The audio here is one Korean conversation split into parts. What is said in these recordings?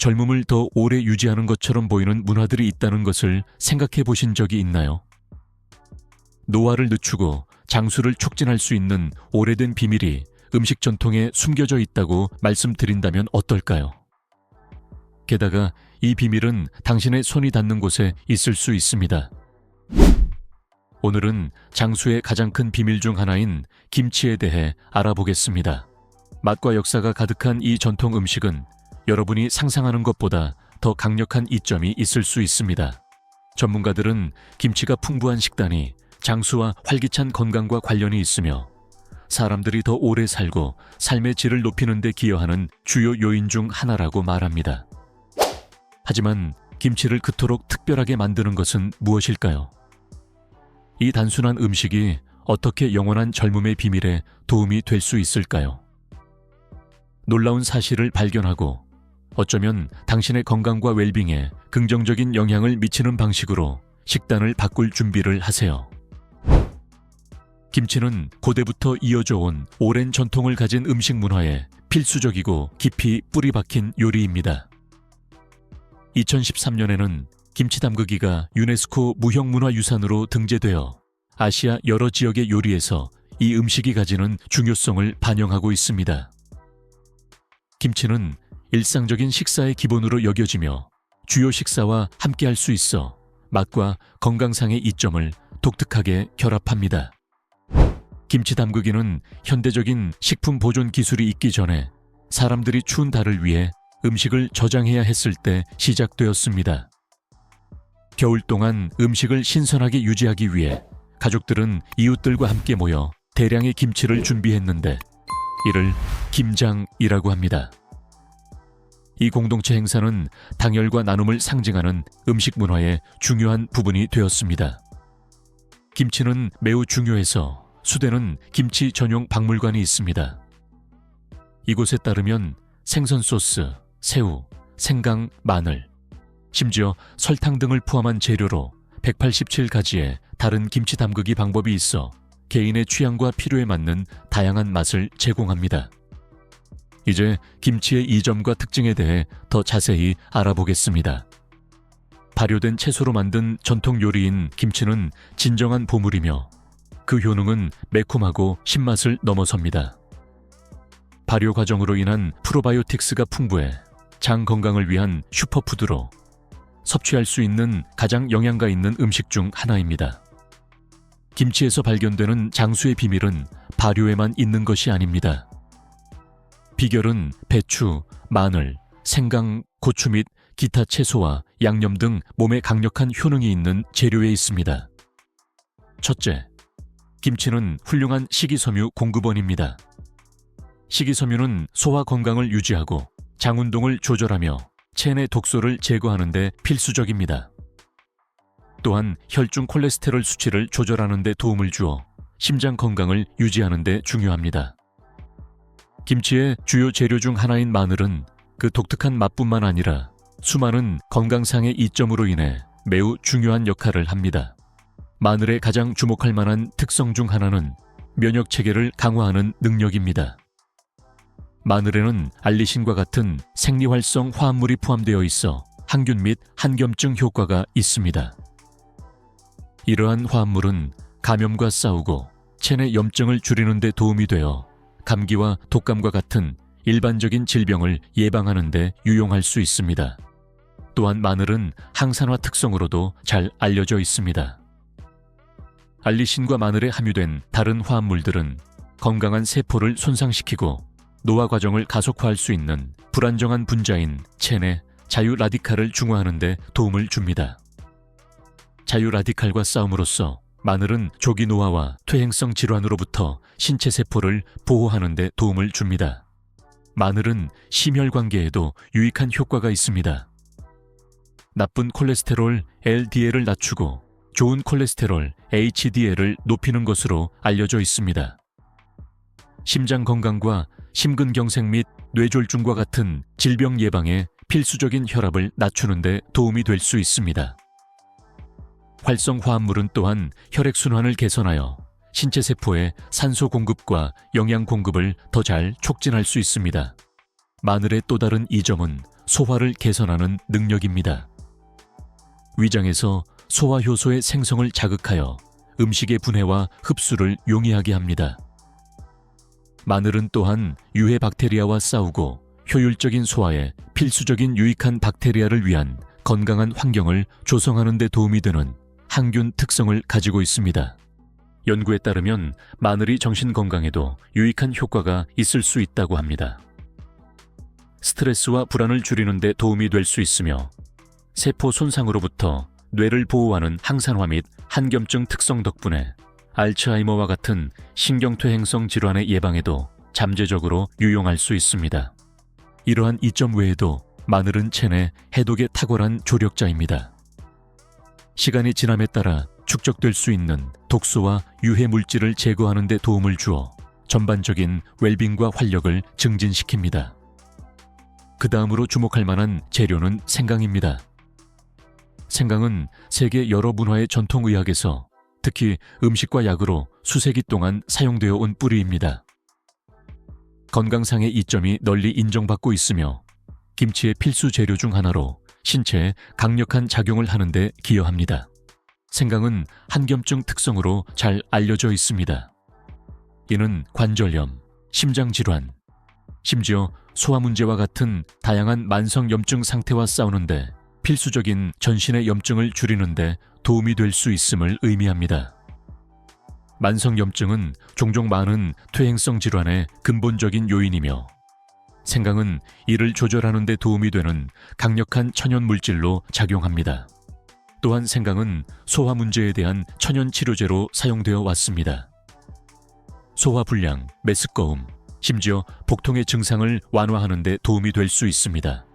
젊음을 더 오래 유지하는 것처럼 보이는 문화들이 있다는 것을 생각해 보신 적이 있나요? 노화를 늦추고 장수를 촉진할 수 있는 오래된 비밀이 음식 전통에 숨겨져 있다고 말씀드린다면 어떨까요? 게다가 이 비밀은 당신의 손이 닿는 곳에 있을 수 있습니다. 오늘은 장수의 가장 큰 비밀 중 하나인 김치에 대해 알아보겠습니다. 맛과 역사가 가득한 이 전통 음식은 여러분이 상상하는 것보다 더 강력한 이점이 있을 수 있습니다. 전문가들은 김치가 풍부한 식단이 장수와 활기찬 건강과 관련이 있으며 사람들이 더 오래 살고 삶의 질을 높이는 데 기여하는 주요 요인 중 하나라고 말합니다. 하지만 김치를 그토록 특별하게 만드는 것은 무엇일까요? 이 단순한 음식이 어떻게 영원한 젊음의 비밀에 도움이 될 수 있을까요? 놀라운 사실을 발견하고 어쩌면 당신의 건강과 웰빙에 긍정적인 영향을 미치는 방식으로 식단을 바꿀 준비를 하세요. 김치는 고대부터 이어져 온 오랜 전통을 가진 음식 문화에 필수적이고 깊이 뿌리 박힌 요리입니다. 2013년에는 김치 담그기가 유네스코 무형문화유산으로 등재되어 아시아 여러 지역의 요리에서 이 음식이 가지는 중요성을 반영하고 있습니다. 김치는 일상적인 식사의 기본으로 여겨지며 주요 식사와 함께할 수 있어 맛과 건강상의 이점을 독특하게 결합합니다. 김치 담그기는 현대적인 식품 보존 기술이 있기 전에 사람들이 추운 달을 위해 음식을 저장해야 했을 때 시작되었습니다. 겨울 동안 음식을 신선하게 유지하기 위해 가족들은 이웃들과 함께 모여 대량의 김치를 준비했는데 이를 김장이라고 합니다. 이 공동체 행사는 당열과 나눔을 상징하는 음식 문화의 중요한 부분이 되었습니다. 김치는 매우 중요해서 수대는 김치 전용 박물관이 있습니다. 이곳에 따르면 생선 소스, 새우, 생강, 마늘, 심지어 설탕 등을 포함한 재료로 187가지의 다른 김치 담그기 방법이 있어 개인의 취향과 필요에 맞는 다양한 맛을 제공합니다. 이제 김치의 이점과 특징에 대해 더 자세히 알아보겠습니다. 발효된 채소로 만든 전통 요리인 김치는 진정한 보물이며 그 효능은 매콤하고 신맛을 넘어섭니다. 발효 과정으로 인한 프로바이오틱스가 풍부해 장 건강을 위한 슈퍼푸드로 섭취할 수 있는 가장 영양가 있는 음식 중 하나입니다. 김치에서 발견되는 장수의 비밀은 발효에만 있는 것이 아닙니다. 비결은 배추, 마늘, 생강, 고추 및 기타 채소와 양념 등 몸에 강력한 효능이 있는 재료에 있습니다. 첫째, 김치는 훌륭한 식이섬유 공급원입니다. 식이섬유는 소화 건강을 유지하고 장 운동을 조절하며 체내 독소를 제거하는 데 필수적입니다. 또한 혈중 콜레스테롤 수치를 조절하는 데 도움을 주어 심장 건강을 유지하는 데 중요합니다. 김치의 주요 재료 중 하나인 마늘은 그 독특한 맛뿐만 아니라 수많은 건강상의 이점으로 인해 매우 중요한 역할을 합니다. 마늘의 가장 주목할 만한 특성 중 하나는 면역 체계를 강화하는 능력입니다. 마늘에는 알리신과 같은 생리활성 화합물이 포함되어 있어 항균 및 항염증 효과가 있습니다. 이러한 화합물은 감염과 싸우고 체내 염증을 줄이는 데 도움이 되어 감기와 독감과 같은 일반적인 질병을 예방하는 데 유용할 수 있습니다. 또한 마늘은 항산화 특성으로도 잘 알려져 있습니다. 알리신과 마늘에 함유된 다른 화합물들은 건강한 세포를 손상시키고 노화 과정을 가속화할 수 있는 불안정한 분자인 체내 자유 라디칼을 중화하는 데 도움을 줍니다. 자유 라디칼과 싸움으로써 마늘은 조기 노화와 퇴행성 질환으로부터 신체 세포를 보호하는 데 도움을 줍니다. 마늘은 심혈관계에도 유익한 효과가 있습니다. 나쁜 콜레스테롤 LDL을 낮추고 좋은 콜레스테롤 HDL을 높이는 것으로 알려져 있습니다. 심장 건강과 심근경색 및 뇌졸중과 같은 질병 예방에 필수적인 혈압을 낮추는 데 도움이 될 수 있습니다. 활성화합물은 또한 혈액순환을 개선하여 신체 세포의 산소 공급과 영양 공급을 더 잘 촉진할 수 있습니다. 마늘의 또 다른 이점은 소화를 개선하는 능력입니다. 위장에서 소화 효소의 생성을 자극하여 음식의 분해와 흡수를 용이하게 합니다. 마늘은 또한 유해 박테리아와 싸우고 효율적인 소화에 필수적인 유익한 박테리아를 위한 건강한 환경을 조성하는 데 도움이 되는 항균 특성을 가지고 있습니다. 연구에 따르면 마늘이 정신 건강에도 유익한 효과가 있을 수 있다고 합니다. 스트레스와 불안을 줄이는 데 도움이 될 수 있으며 세포 손상으로부터 뇌를 보호하는 항산화 및 한겸증 특성 덕분에 알츠하이머와 같은 신경퇴행성 질환의 예방에도 잠재적으로 유용할 수 있습니다. 이러한 이점 외에도 마늘은 체내 해독에 탁월한 조력자입니다. 시간이 지남에 따라 축적될 수 있는 독소와 유해 물질을 제거하는 데 도움을 주어 전반적인 웰빙과 활력을 증진시킵니다. 그 다음으로 주목할 만한 재료는 생강입니다. 생강은 세계 여러 문화의 전통의학에서 특히 음식과 약으로 수세기 동안 사용되어 온 뿌리입니다. 건강상의 이점이 널리 인정받고 있으며 김치의 필수 재료 중 하나로 신체에 강력한 작용을 하는 데 기여합니다. 생강은 한겸증 특성으로 잘 알려져 있습니다. 이는 관절염, 심장질환, 심지어 소화 문제와 같은 다양한 만성 염증 상태와 싸우는데 필수적인 전신의 염증을 줄이는데 도움이 될 수 있음을 의미합니다. 만성 염증은 종종 많은 퇴행성 질환의 근본적인 요인이며 생강은 이를 조절하는 데 도움이 되는 강력한 천연 물질로 작용합니다. 또한 생강은 소화 문제에 대한 천연 치료제로 사용되어 왔습니다. 소화불량, 메스꺼움, 심지어 복통의 증상을 완화하는 데 도움이 될 수 있습니다.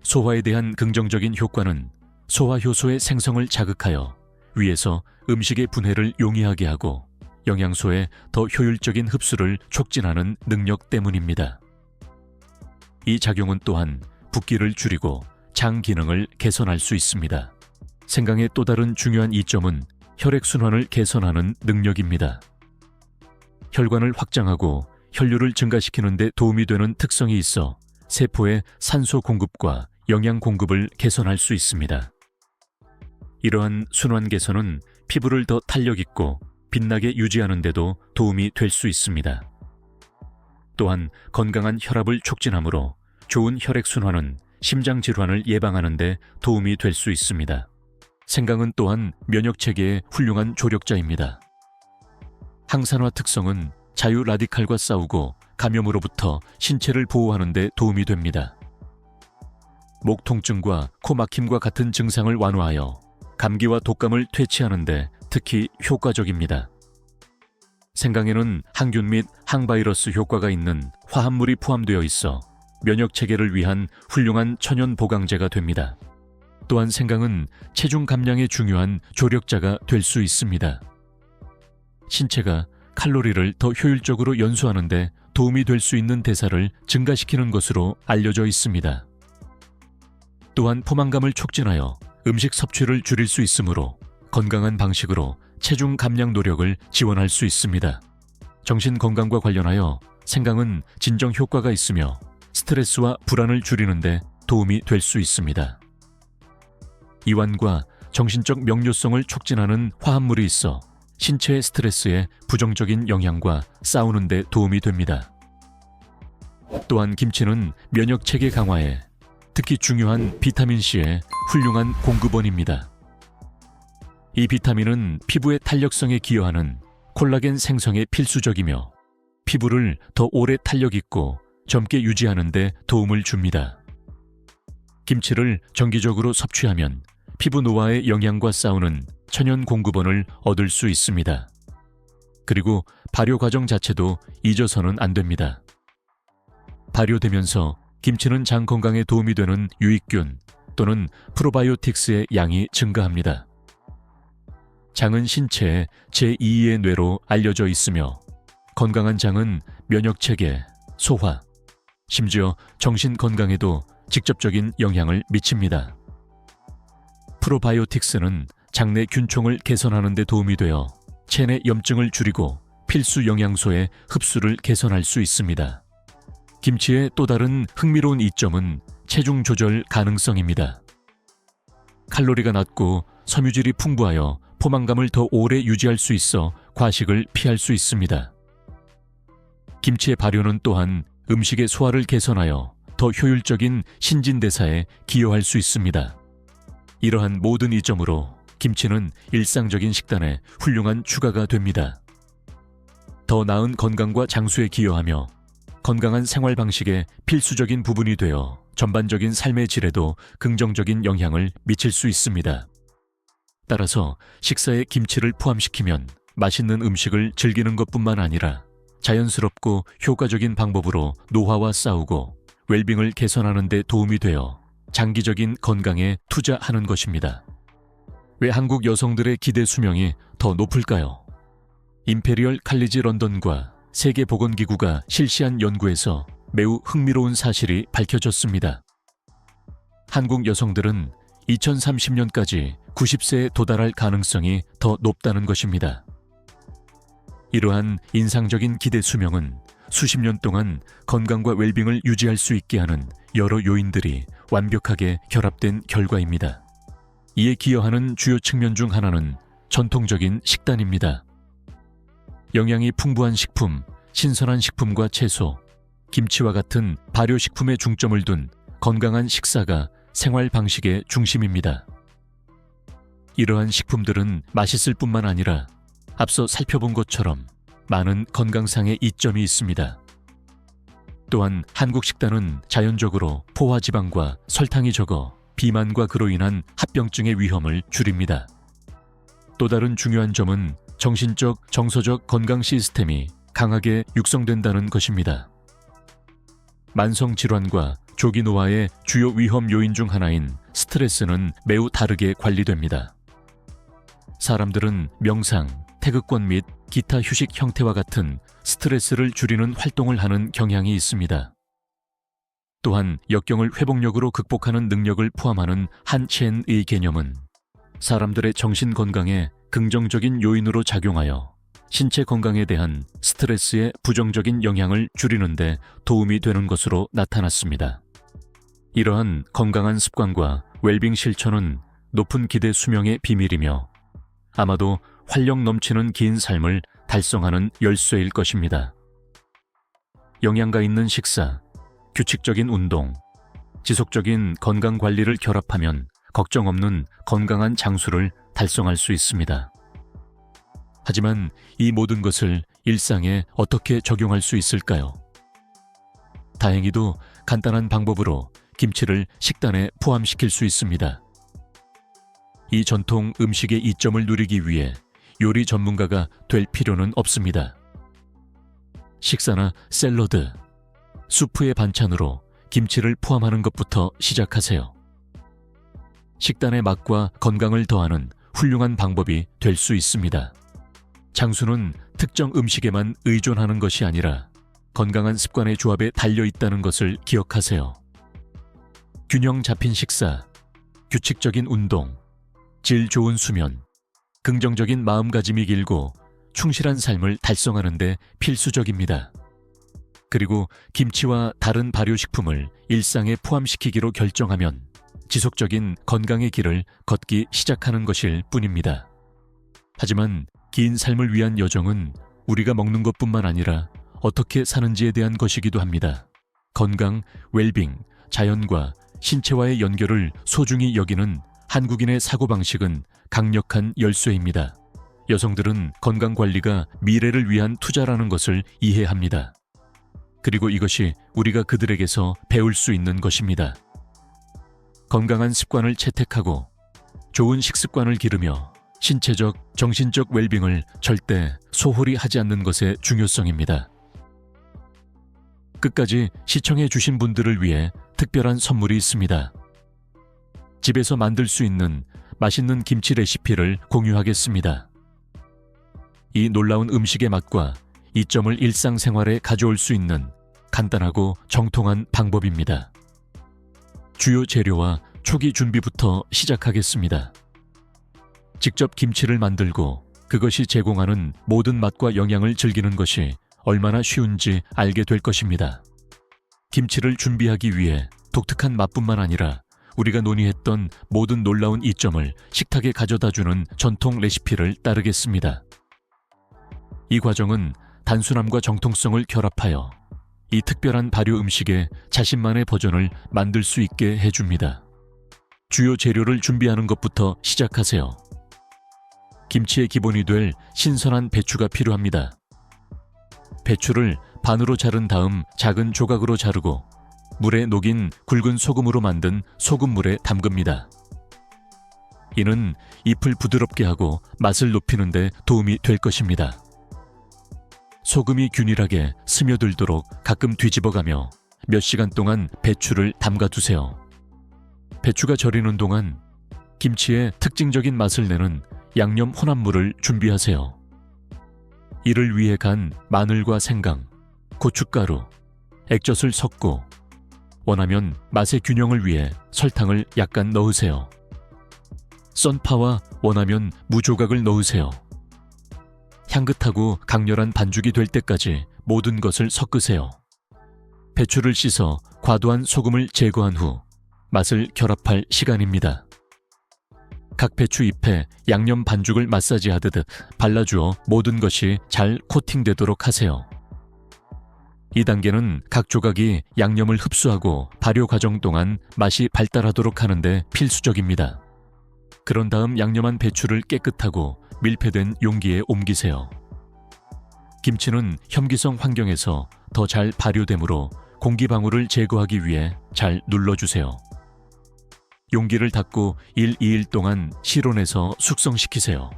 소화에 대한 긍정적인 효과는 소화 효소의 생성을 자극하여 위에서 음식의 분해를 용이하게 하고 영양소의 더 효율적인 흡수를 촉진하는 능력 때문입니다. 이 작용은 또한 붓기를 줄이고 장 기능을 개선할 수 있습니다. 생강의 또 다른 중요한 이점은 혈액순환을 개선하는 능력입니다. 혈관을 확장하고 혈류를 증가시키는 데 도움이 되는 특성이 있어 세포의 산소 공급과 영양 공급을 개선할 수 있습니다. 이러한 순환 개선은 피부를 더 탄력 있고 빛나게 유지하는 데도 도움이 될 수 있습니다. 또한 건강한 혈압을 촉진하므로 좋은 혈액순환은 심장질환을 예방하는 데 도움이 될 수 있습니다. 생강은 또한 면역체계의 훌륭한 조력자입니다. 항산화 특성은 자유 라디칼과 싸우고 감염으로부터 신체를 보호하는 데 도움이 됩니다. 목 통증과 코 막힘과 같은 증상을 완화하여 감기와 독감을 퇴치하는 데 특히 효과적입니다. 생강에는 항균 및 항바이러스 효과가 있는 화합물이 포함되어 있어 면역체계를 위한 훌륭한 천연 보강제가 됩니다. 또한 생강은 체중 감량에 중요한 조력자가 될 수 있습니다. 신체가 칼로리를 더 효율적으로 연소하는 데 도움이 될 수 있는 대사를 증가시키는 것으로 알려져 있습니다. 또한 포만감을 촉진하여 음식 섭취를 줄일 수 있으므로 건강한 방식으로 체중 감량 노력을 지원할 수 있습니다. 정신 건강과 관련하여 생강은 진정 효과가 있으며 스트레스와 불안을 줄이는 데 도움이 될 수 있습니다. 이완과 정신적 명료성을 촉진하는 화합물이 있어 신체의 스트레스에 부정적인 영향과 싸우는 데 도움이 됩니다. 또한 김치는 면역체계 강화에 특히 중요한 비타민C의 훌륭한 공급원입니다. 이 비타민은 피부의 탄력성에 기여하는 콜라겐 생성에 필수적이며 피부를 더 오래 탄력 있고 젊게 유지하는 데 도움을 줍니다. 김치를 정기적으로 섭취하면 피부 노화의 영향과 싸우는 천연 공급원을 얻을 수 있습니다. 그리고 발효 과정 자체도 잊어서는 안 됩니다. 발효되면서 김치는 장 건강에 도움이 되는 유익균 또는 프로바이오틱스의 양이 증가합니다. 장은 신체의 제2의 뇌로 알려져 있으며 건강한 장은 면역체계, 소화, 심지어 정신 건강에도 직접적인 영향을 미칩니다. 프로바이오틱스는 장내 균총을 개선하는 데 도움이 되어 체내 염증을 줄이고 필수 영양소의 흡수를 개선할 수 있습니다. 김치의 또 다른 흥미로운 이점은 체중 조절 가능성입니다. 칼로리가 낮고 섬유질이 풍부하여 포만감을 더 오래 유지할 수 있어 과식을 피할 수 있습니다. 김치의 발효는 또한 음식의 소화를 개선하여 더 효율적인 신진대사에 기여할 수 있습니다. 이러한 모든 이점으로 김치는 일상적인 식단에 훌륭한 추가가 됩니다. 더 나은 건강과 장수에 기여하며 건강한 생활 방식의 필수적인 부분이 되어 전반적인 삶의 질에도 긍정적인 영향을 미칠 수 있습니다. 따라서 식사에 김치를 포함시키면 맛있는 음식을 즐기는 것뿐만 아니라 자연스럽고 효과적인 방법으로 노화와 싸우고 웰빙을 개선하는 데 도움이 되어 장기적인 건강에 투자하는 것입니다. 왜 한국 여성들의 기대 수명이 더 높을까요? 임페리얼 칼리지 런던과 세계보건기구가 실시한 연구에서 매우 흥미로운 사실이 밝혀졌습니다. 한국 여성들은 2030년까지 90세에 도달할 가능성이 더 높다는 것입니다. 이러한 인상적인 기대 수명은 수십 년 동안 건강과 웰빙을 유지할 수 있게 하는 여러 요인들이 완벽하게 결합된 결과입니다. 이에 기여하는 주요 측면 중 하나는 전통적인 식단입니다. 영양이 풍부한 식품, 신선한 식품과 채소, 김치와 같은 발효식품에 중점을 둔 건강한 식사가 생활 방식의 중심입니다. 이러한 식품들은 맛있을 뿐만 아니라 앞서 살펴본 것처럼 많은 건강상의 이점이 있습니다. 또한 한국 식단은 자연적으로 포화지방과 설탕이 적어 비만과 그로 인한 합병증의 위험을 줄입니다. 또 다른 중요한 점은 정신적, 정서적 건강 시스템이 강하게 육성된다는 것입니다. 만성질환과 조기 노화의 주요 위험 요인 중 하나인 스트레스는 매우 다르게 관리됩니다. 사람들은 명상, 태극권 및 기타 휴식 형태와 같은 스트레스를 줄이는 활동을 하는 경향이 있습니다. 또한 역경을 회복력으로 극복하는 능력을 포함하는 한첸의 개념은 사람들의 정신 건강에 긍정적인 요인으로 작용하여 신체 건강에 대한 스트레스의 부정적인 영향을 줄이는 데 도움이 되는 것으로 나타났습니다. 이러한 건강한 습관과 웰빙 실천은 높은 기대 수명의 비밀이며 아마도 활력 넘치는 긴 삶을 달성하는 열쇠일 것입니다. 영양가 있는 식사, 규칙적인 운동, 지속적인 건강 관리를 결합하면 걱정 없는 건강한 장수를 달성할 수 있습니다. 하지만 이 모든 것을 일상에 어떻게 적용할 수 있을까요? 다행히도 간단한 방법으로 김치를 식단에 포함시킬 수 있습니다. 이 전통 음식의 이점을 누리기 위해 요리 전문가가 될 필요는 없습니다. 식사나 샐러드, 수프의 반찬으로 김치를 포함하는 것부터 시작하세요. 식단의 맛과 건강을 더하는 훌륭한 방법이 될 수 있습니다. 장수는 특정 음식에만 의존하는 것이 아니라 건강한 습관의 조합에 달려 있다는 것을 기억하세요. 균형 잡힌 식사, 규칙적인 운동, 질 좋은 수면, 긍정적인 마음가짐이 길고 충실한 삶을 달성하는 데 필수적입니다. 그리고 김치와 다른 발효식품을 일상에 포함시키기로 결정하면 지속적인 건강의 길을 걷기 시작하는 것일 뿐입니다. 하지만 긴 삶을 위한 여정은 우리가 먹는 것뿐만 아니라 어떻게 사는지에 대한 것이기도 합니다. 건강, 웰빙, 자연과 신체와의 연결을 소중히 여기는 한국인의 사고방식은 강력한 열쇠입니다. 여성들은 건강관리가 미래를 위한 투자라는 것을 이해합니다. 그리고 이것이 우리가 그들에게서 배울 수 있는 것입니다. 건강한 습관을 채택하고 좋은 식습관을 기르며 신체적, 정신적 웰빙을 절대 소홀히 하지 않는 것의 중요성입니다. 끝까지 시청해 주신 분들을 위해 특별한 선물이 있습니다. 집에서 만들 수 있는 맛있는 김치 레시피를 공유하겠습니다. 이 놀라운 음식의 맛과 이점을 일상생활에 가져올 수 있는 간단하고 정통한 방법입니다. 주요 재료와 초기 준비부터 시작하겠습니다. 직접 김치를 만들고 그것이 제공하는 모든 맛과 영양을 즐기는 것이 얼마나 쉬운지 알게 될 것입니다. 김치를 준비하기 위해 독특한 맛뿐만 아니라 우리가 논의했던 모든 놀라운 이점을 식탁에 가져다주는 전통 레시피를 따르겠습니다. 이 과정은 단순함과 정통성을 결합하여 이 특별한 발효 음식의 자신만의 버전을 만들 수 있게 해줍니다. 주요 재료를 준비하는 것부터 시작하세요. 김치의 기본이 될 신선한 배추가 필요합니다. 배추를 반으로 자른 다음 작은 조각으로 자르고 물에 녹인 굵은 소금으로 만든 소금물에 담급니다. 이는 잎을 부드럽게 하고 맛을 높이는 데 도움이 될 것입니다. 소금이 균일하게 스며들도록 가끔 뒤집어가며 몇 시간 동안 배추를 담가두세요. 배추가 절이는 동안 김치의 특징적인 맛을 내는 양념 혼합물을 준비하세요. 이를 위해 간 마늘과 생강, 고춧가루, 액젓을 섞고 원하면 맛의 균형을 위해 설탕을 약간 넣으세요. 썬파와 원하면 무조각을 넣으세요. 향긋하고 강렬한 반죽이 될 때까지 모든 것을 섞으세요. 배추를 씻어 과도한 소금을 제거한 후 맛을 결합할 시간입니다. 각 배추 잎에 양념 반죽을 마사지하듯 발라주어 모든 것이 잘 코팅되도록 하세요. 이 단계는 각 조각이 양념을 흡수하고 발효 과정 동안 맛이 발달하도록 하는데 필수적입니다. 그런 다음 양념한 배추를 깨끗하고 밀폐된 용기에 옮기세요. 김치는 혐기성 환경에서 더 잘 발효되므로 공기방울을 제거하기 위해 잘 눌러주세요. 용기를 닫고 1-2일 동안 실온에서 숙성시키세요.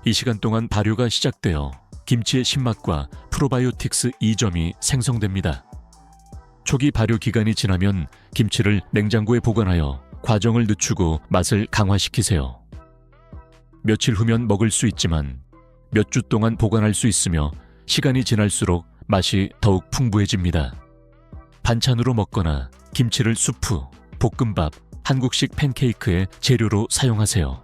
이 시간 동안 발효가 시작되어 김치의 신맛과 프로바이오틱스 2점이 생성됩니다. 초기 발효 기간이 지나면 김치를 냉장고에 보관하여 과정을 늦추고 맛을 강화시키세요. 며칠 후면 먹을 수 있지만 몇 주 동안 보관할 수 있으며 시간이 지날수록 맛이 더욱 풍부해집니다. 반찬으로 먹거나 김치를 수프, 볶음밥, 한국식 팬케이크의 재료로 사용하세요.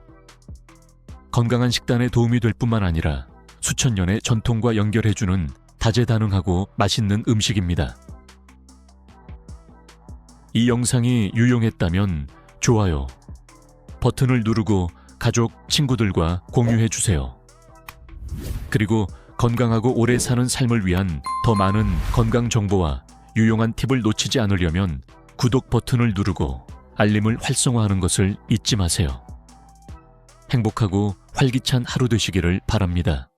건강한 식단에 도움이 될 뿐만 아니라 수천 년의 전통과 연결해주는 다재다능하고 맛있는 음식입니다. 이 영상이 유용했다면 좋아요 버튼을 누르고 가족, 친구들과 공유해주세요. 그리고 건강하고 오래 사는 삶을 위한 더 많은 건강 정보와 유용한 팁을 놓치지 않으려면 구독 버튼을 누르고 알림을 활성화하는 것을 잊지 마세요. 행복하고 활기찬 하루 되시기를 바랍니다.